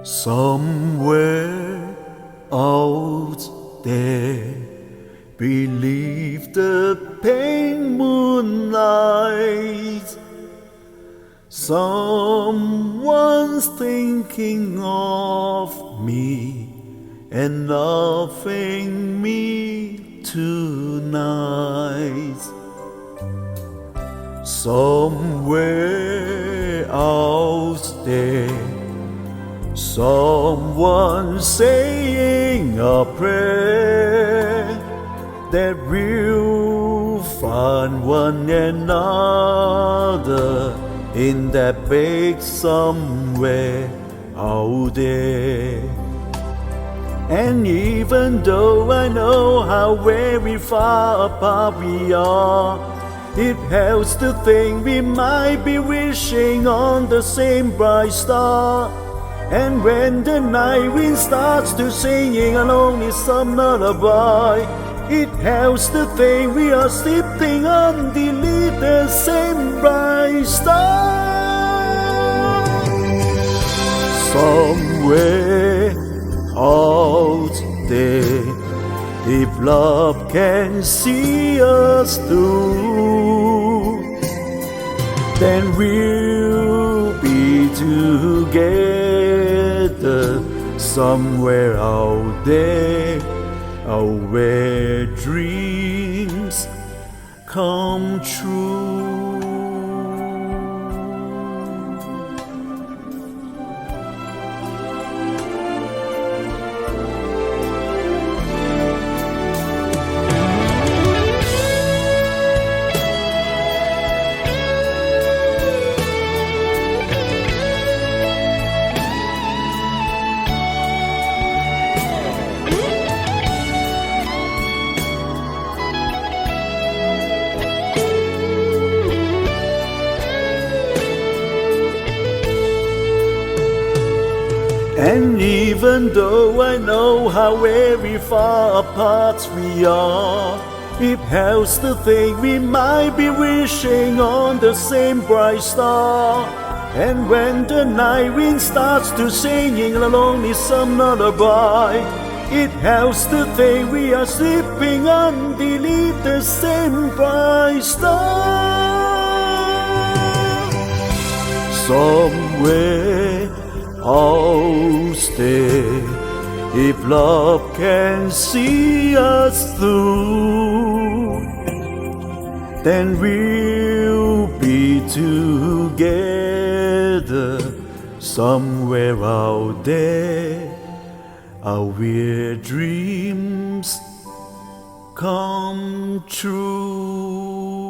Somewhere out there, beneath the pink moonlight, someone's thinking of me and loving me tonight. Somewhere out there, someone saying a prayer that we'll find one another in that big somewhere out there. And even though I know how very far apart we are, it helps to think we might be wishing on the same bright star. And when the night wind starts to singing along with some lullaby, it helps to think we are sleeping underneath the same bright star. Somewhere out there, if love can see us through, then we'll be together somewhere out there, where dreams come true. And even though I know how very far apart we are, it helps to think we might be wishing on the same bright star. And when the night wind starts to singing along with some lullaby, it helps to think we are sleeping underneath the same bright star. Somewhere out there, if love can see us through, then we'll be together somewhere out there, where dreams come true.